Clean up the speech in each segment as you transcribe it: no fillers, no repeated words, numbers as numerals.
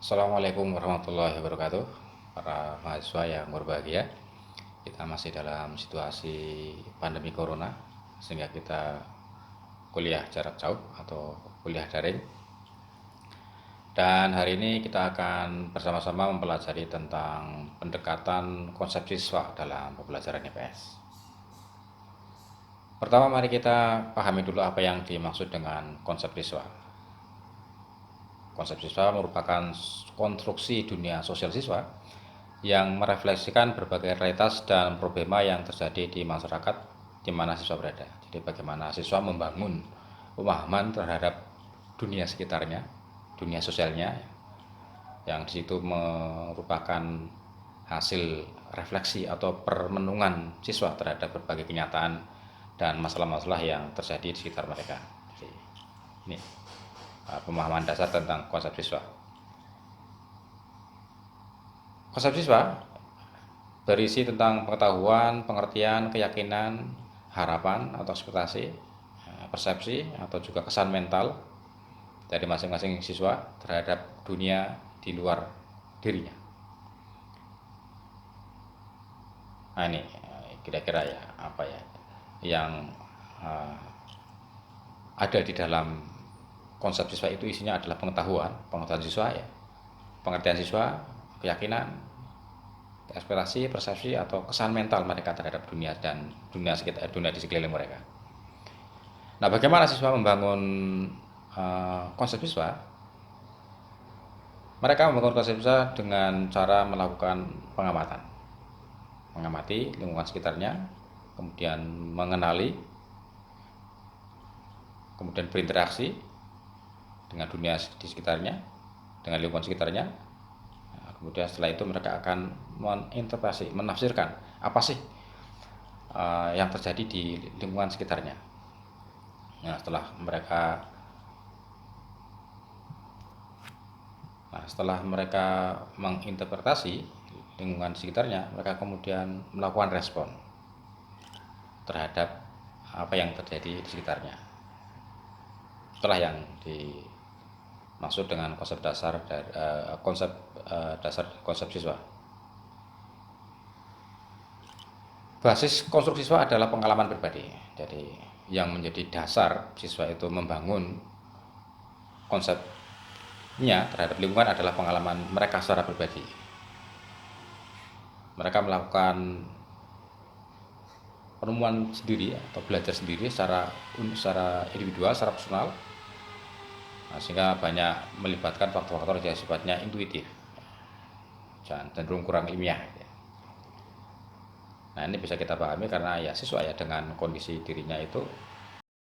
Assalamualaikum warahmatullahi wabarakatuh. Para mahasiswa yang berbahagia, kita masih dalam situasi pandemi corona, sehingga kita kuliah jarak jauh atau kuliah daring. Dan hari ini kita akan bersama-sama mempelajari tentang pendekatan konsep siswa dalam pembelajaran IPS. Pertama, mari kita pahami dulu apa yang dimaksud dengan konsep siswa. Konsep siswa merupakan konstruksi dunia sosial siswa yang merefleksikan berbagai realitas dan problema yang terjadi di masyarakat di mana siswa berada. Jadi bagaimana siswa membangun pemahaman terhadap dunia sekitarnya, dunia sosialnya, yang di situ merupakan hasil refleksi atau permenungan siswa terhadap berbagai kenyataan dan masalah-masalah yang terjadi di sekitar mereka. Jadi, ini pemahaman dasar tentang konsep siswa. Konsep siswa berisi tentang pengetahuan, pengertian, keyakinan, harapan atau ekspektasi, persepsi atau juga kesan mental dari masing-masing siswa terhadap dunia di luar dirinya. Nah, ini kira-kira ya apa ya yang ada di dalam konsep siswa. Itu isinya adalah pengetahuan siswa ya, pengertian siswa, keyakinan, ekspektasi, persepsi atau kesan mental mereka terhadap dunia dan dunia sekitar, dunia di sekeliling mereka. Nah, bagaimana siswa membangun konsep siswa? Mereka membangun konsep siswa dengan cara melakukan pengamatan, mengamati lingkungan sekitarnya, kemudian mengenali, kemudian berinteraksi dengan dunia di sekitarnya, dengan lingkungan sekitarnya. Kemudian setelah itu mereka akan menginterpretasi, menafsirkan apa sih yang terjadi di lingkungan sekitarnya. Nah, setelah mereka menginterpretasi lingkungan sekitarnya, mereka kemudian melakukan respon terhadap apa yang terjadi di sekitarnya. Itulah yang dimaksud dengan konsep dasar siswa. Basis konstruksi siswa adalah pengalaman pribadi. Jadi yang menjadi dasar siswa itu membangun konsepnya terhadap lingkungan adalah pengalaman mereka secara pribadi. Mereka melakukan penemuan sendiri atau belajar sendiri secara individual, secara personal, sehingga banyak melibatkan faktor-faktor yang sifatnya intuitif dan cenderung kurang ilmiah. Nah, ini bisa kita pahami karena ya siswa ya dengan kondisi dirinya itu,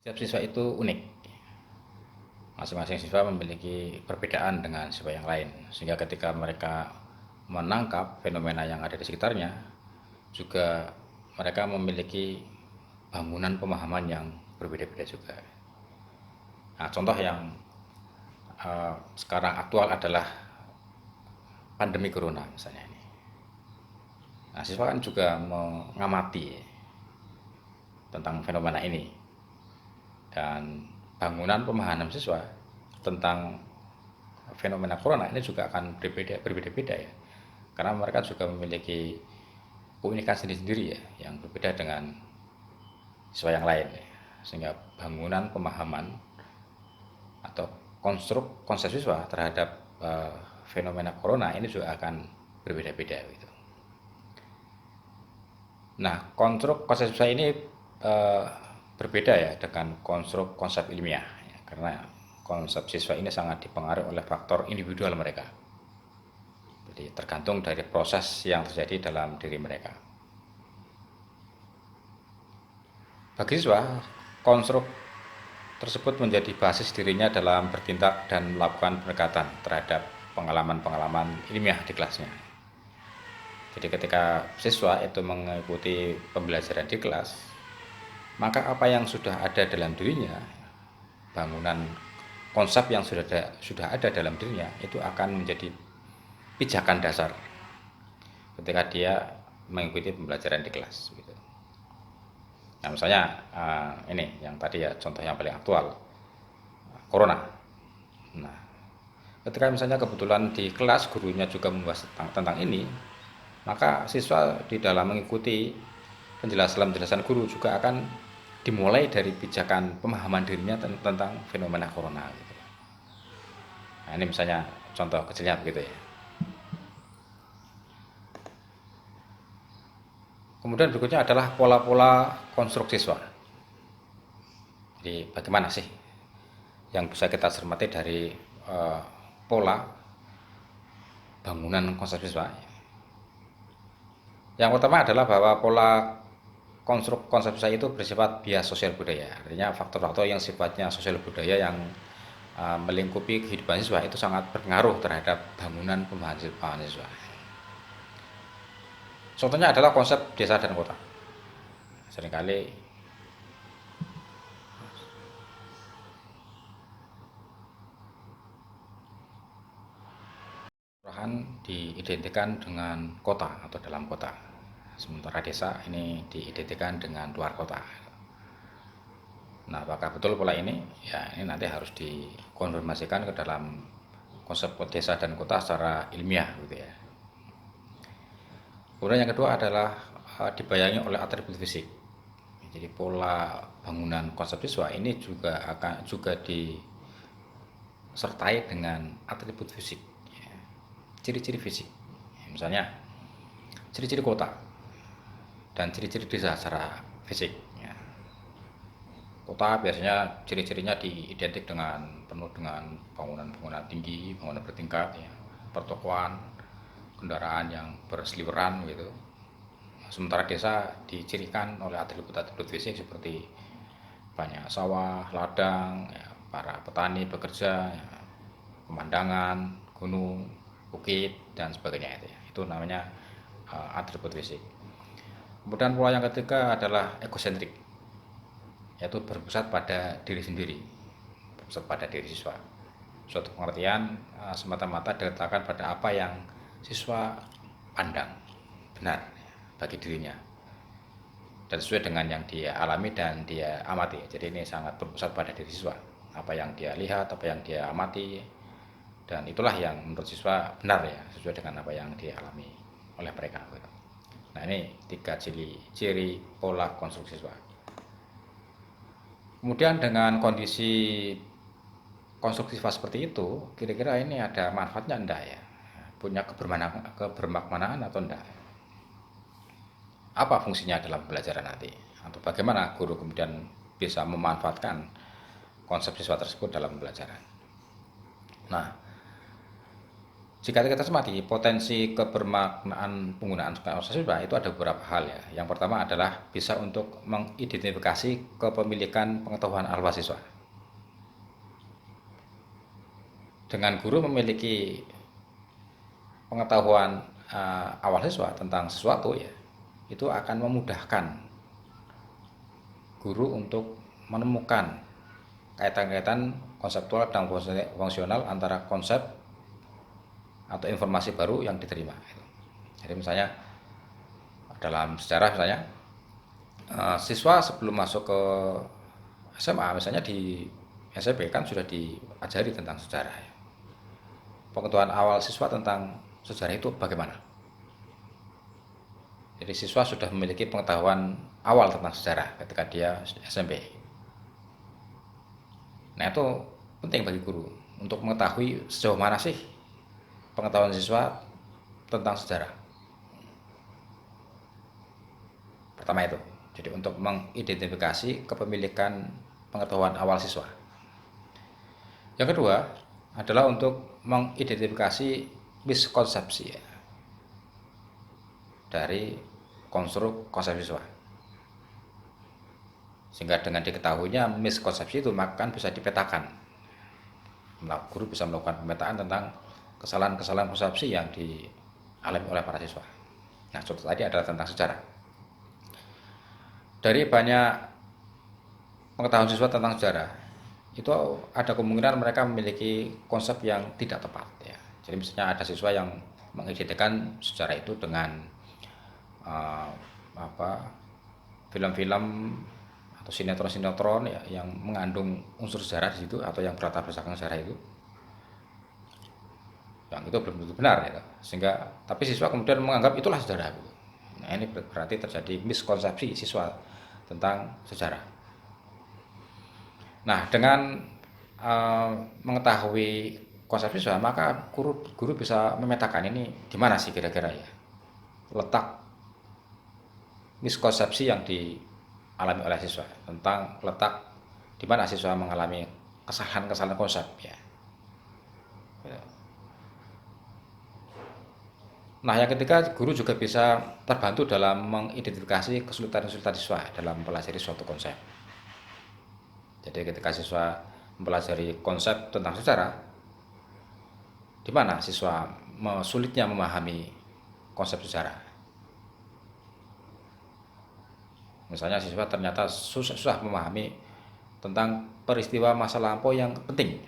setiap siswa itu unik. Masing-masing siswa memiliki perbedaan dengan siswa yang lain, sehingga ketika mereka menangkap fenomena yang ada di sekitarnya, juga mereka memiliki bangunan pemahaman yang berbeda-beda juga. Nah, contoh yang sekarang aktual adalah pandemi corona misalnya ini. Nah, siswa kan juga mengamati tentang fenomena ini, dan bangunan pemahaman siswa tentang fenomena corona ini juga akan berbeda-beda ya, karena mereka juga memiliki keunikan sendiri-sendiri ya, yang berbeda dengan siswa yang lain ya. Sehingga bangunan pemahaman atau konsep siswa terhadap fenomena corona ini juga akan berbeda-beda gitu. Nah, konsep siswa ini berbeda ya dengan konsep ilmiah ya, karena konsep siswa ini sangat dipengaruhi oleh faktor individual mereka. Jadi tergantung dari proses yang terjadi dalam diri mereka. Bagi siswa, konstruk tersebut menjadi basis dirinya dalam bertindak dan melakukan pendekatan terhadap pengalaman-pengalaman ilmiah di kelasnya. Jadi ketika siswa itu mengikuti pembelajaran di kelas, maka apa yang sudah ada dalam dirinya, bangunan konsep yang sudah ada dalam dirinya itu akan menjadi pijakan dasar ketika dia mengikuti pembelajaran di kelas gitu. Nah, misalnya ini yang tadi ya, contoh yang paling aktual, corona. Nah, Ketika misalnya kebetulan di kelas gurunya juga membahas tentang ini, maka siswa di dalam mengikuti penjelasan guru juga akan dimulai dari pijakan pemahaman dirinya tentang fenomena corona gitu. Nah, ini misalnya contoh kecilnya begitu ya. Kemudian berikutnya adalah pola-pola konstruksi siswa. Jadi bagaimana sih yang bisa kita cermati dari pola bangunan konsep siswa? Yang pertama adalah bahwa pola konsep siswa itu bersifat bias sosial budaya. Artinya faktor-faktor yang sifatnya sosial budaya yang melingkupi kehidupan siswa itu sangat berpengaruh terhadap bangunan pemahaman siswa. Contohnya adalah konsep desa dan kota. Seringkali kelurahan diidentikan dengan kota atau dalam kota, sementara desa ini diidentikan dengan luar kota. Nah, apakah betul pola ini? Ya, ini nanti harus dikonfirmasikan ke dalam konsep desa dan kota secara ilmiah gitu ya. Kemudian yang kedua adalah dibayangi oleh atribut fisik. Jadi pola bangunan konsep siswa ini juga disertai dengan atribut fisik, ya. Ciri-ciri fisik. Misalnya ciri-ciri kota dan ciri-ciri desa secara fisik. Ya. Kota biasanya ciri-cirinya diidentik dengan penuh dengan bangunan-bangunan tinggi, bangunan bertingkat, ya, pertokoan, kendaraan yang berseliweran gitu. Sementara desa dicirikan oleh atribut-atribut fisik seperti banyak sawah, ladang, ya, para petani bekerja, ya, pemandangan, gunung, bukit dan sebagainya itu, ya. Itu namanya atribut fisik. Kemudian pola yang ketiga adalah ekosentrik, yaitu berpusat pada diri sendiri, berpusat pada diri siswa. Suatu pengertian semata-mata diletakkan pada apa yang siswa pandang benar bagi dirinya dan sesuai dengan yang dia alami dan dia amati. Jadi ini sangat berpusat pada diri siswa, apa yang dia lihat, apa yang dia amati, dan itulah yang menurut siswa benar ya, sesuai dengan apa yang dialami oleh mereka. Nah, ini 3 ciri pola konstruksi siswa. Kemudian dengan kondisi konstruksi siswa seperti itu, kira-kira ini ada manfaatnya enggak ya? Punya kebermaknaan atau enggak? Apa fungsinya dalam pembelajaran nanti? Atau bagaimana guru kemudian bisa memanfaatkan konsep siswa tersebut dalam pembelajaran? Nah, jika kita cermati potensi kebermaknaan penggunaan konsep siswa itu ada beberapa hal ya. Yang pertama adalah bisa untuk mengidentifikasi kepemilikan pengetahuan alfa siswa. Dengan guru memiliki pengetahuan awal siswa tentang sesuatu ya, itu akan memudahkan guru untuk menemukan kaitan-kaitan konseptual dan fungsional antara konsep atau informasi baru yang diterima. Jadi misalnya dalam sejarah misalnya siswa sebelum masuk ke SMA misalnya di SMP kan sudah diajari tentang sejarah. Pengetahuan awal siswa tentang sejarah itu bagaimana? Jadi siswa sudah memiliki pengetahuan awal tentang sejarah ketika dia SMP. Nah, itu penting bagi guru untuk mengetahui sejauh mana sih pengetahuan siswa tentang sejarah. Pertama itu, jadi untuk mengidentifikasi kepemilikan pengetahuan awal siswa. Yang kedua adalah untuk mengidentifikasi miskonsepsi ya, dari konstruk konsep siswa. Sehingga dengan diketahuinya miskonsepsi itu maka bisa dipetakan. Guru bisa melakukan pemetaan tentang kesalahan-kesalahan konsepsi yang dialami oleh para siswa. Nah, contoh tadi adalah tentang sejarah. Dari banyak pengetahuan siswa tentang sejarah, itu ada kemungkinan mereka memiliki konsep yang tidak tepat ya. Jadi misalnya ada siswa yang mengidentikan sejarah itu dengan film-film atau sinetron-sinetron ya, yang mengandung unsur sejarah di situ atau yang berlatar belakang sejarah itu. yang itu belum tentu benar gitu. Sehingga tapi siswa kemudian menganggap itulah sejarah gitu. Nah, ini berarti terjadi miskonsepsi siswa tentang sejarah. Nah, dengan uh, mengetahui konsep siswa, maka guru bisa memetakan ini di mana sih kira-kira ya letak miskonsepsi yang dialami oleh siswa tentang letak di mana siswa mengalami kesalahan-kesalahan konsep ya. Nah, yang ketiga, guru juga bisa terbantu dalam mengidentifikasi kesulitan-kesulitan siswa dalam mempelajari suatu konsep. Jadi ketika siswa mempelajari konsep tentang sejarah, di mana siswa sulitnya memahami konsep sejarah. Misalnya siswa ternyata susah memahami tentang peristiwa masa lampau yang penting.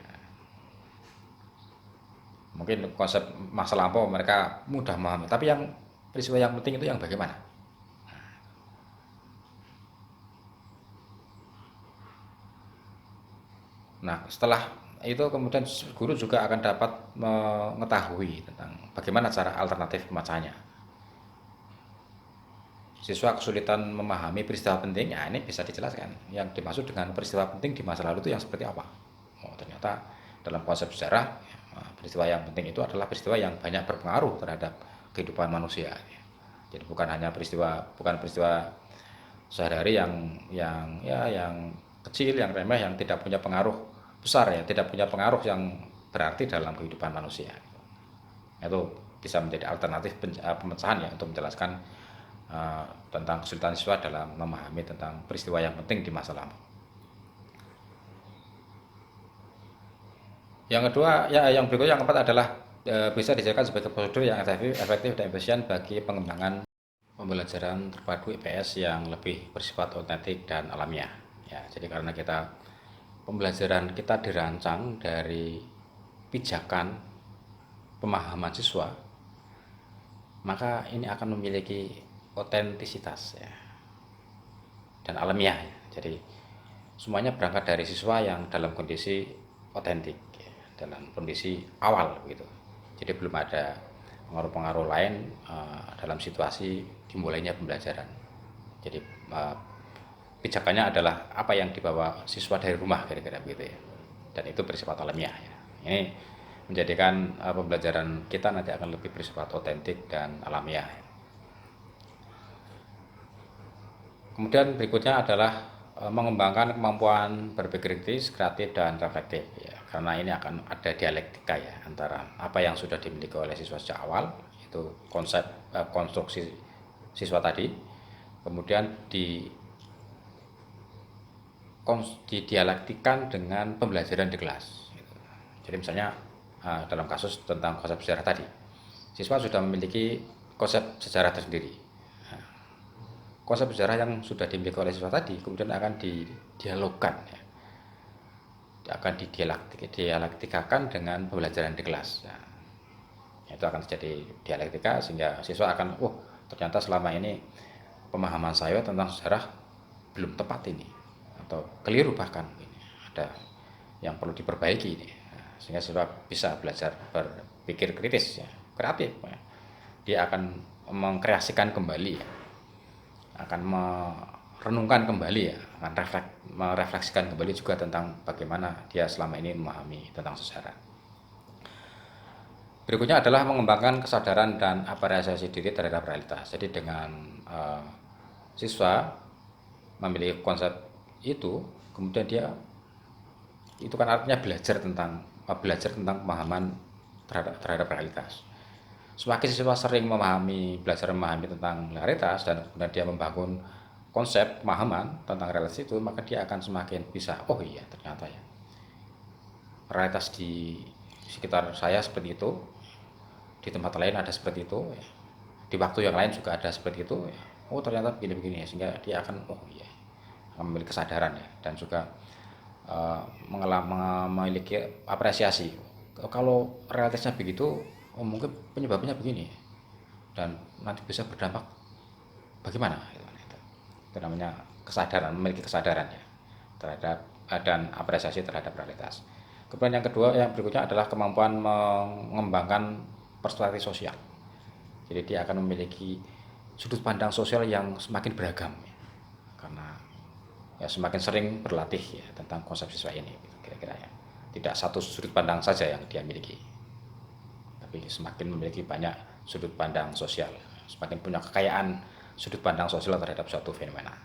Mungkin konsep masa lampau mereka mudah memahami, tapi yang peristiwa yang penting itu yang bagaimana? Nah, setelah itu kemudian guru juga akan dapat mengetahui tentang bagaimana cara alternatif pemecahannya. Siswa kesulitan memahami peristiwa penting, ya ini bisa dijelaskan. Yang dimaksud dengan peristiwa penting di masa lalu itu yang seperti apa? Oh, ternyata dalam konsep sejarah, peristiwa yang penting itu adalah peristiwa yang banyak berpengaruh terhadap kehidupan manusia. Jadi bukan peristiwa sehari-hari yang kecil, yang remeh, yang tidak punya pengaruh besar ya, tidak punya pengaruh yang berarti dalam kehidupan manusia. Itu bisa menjadi alternatif pemecahan ya untuk menjelaskan tentang kesulitan siswa dalam memahami tentang peristiwa yang penting di masa lalu. Yang kedua, ya yang berikutnya yang keempat adalah bisa dijadikan sebagai prosedur yang efektif dan efisien bagi pengembangan pembelajaran terpadu IPS yang lebih bersifat otentik dan alamiah. Ya, jadi karena pembelajaran kita dirancang dari pijakan pemahaman siswa, maka ini akan memiliki otentisitas ya, dan alamiah ya. Jadi semuanya berangkat dari siswa yang dalam kondisi otentik ya, dalam kondisi awal gitu. Jadi belum ada pengaruh-pengaruh lain dalam situasi dimulainya pembelajaran. Jadi pijakannya adalah apa yang dibawa siswa dari rumah kira-kira begitu ya, dan itu bersifat alamiah ya. Ini menjadikan pembelajaran kita nanti akan lebih bersifat otentik dan alamiah ya. Kemudian berikutnya adalah mengembangkan kemampuan berpikir kritis, kreatif, dan reflektif ya. Karena ini akan ada dialektika ya antara apa yang sudah dimiliki oleh siswa sejak awal, itu konsep konstruksi siswa tadi, kemudian didialektikan dengan pembelajaran di kelas. Jadi misalnya dalam kasus tentang konsep sejarah tadi, siswa sudah memiliki konsep sejarah tersendiri. Konsep sejarah yang sudah dimiliki oleh siswa tadi kemudian akan didialogkan ya. Akan didialektikakan dengan pembelajaran di kelas. Nah, itu akan terjadi dialektika sehingga siswa akan, ternyata selama ini pemahaman saya tentang sejarah belum tepat ini, atau keliru bahkan ini. Ada yang perlu diperbaiki ini. Nah, sehingga siswa bisa belajar berpikir kritis ya, kreatif. Ya. Dia akan mengkreasikan kembali ya, akan merenungkan kembali ya, akan merefleksikan kembali juga tentang bagaimana dia selama ini memahami tentang sejarah. Berikutnya adalah mengembangkan kesadaran dan apresiasi diri terhadap realitas. Jadi dengan siswa memiliki konsep itu, kemudian dia itu kan artinya belajar tentang pemahaman terhadap realitas. Semakin siswa sering belajar memahami tentang realitas dan kemudian dia membangun konsep pemahaman tentang realitas itu, maka dia akan semakin bisa, oh iya ternyata ya realitas di sekitar saya seperti itu, di tempat lain ada seperti itu, di waktu yang lain juga ada seperti itu, oh ternyata begini-begini ya, sehingga dia akan, oh iya, akan memiliki kesadaran ya, dan juga memiliki apresiasi. Kalau realitasnya begitu, mungkin penyebabnya begini dan nanti bisa berdampak bagaimana itu namanya kesadaran, memiliki kesadaran ya terhadap dan apresiasi terhadap realitas. Kemudian yang kedua, yang berikutnya adalah kemampuan mengembangkan perspektif sosial. Jadi dia akan memiliki sudut pandang sosial yang semakin beragam ya. Karena ya semakin sering berlatih ya tentang konsep siswa ini kira-kira ya. Tidak satu sudut pandang saja yang dia miliki, tapi semakin memiliki banyak sudut pandang sosial, semakin punya kekayaan sudut pandang sosial terhadap suatu fenomena.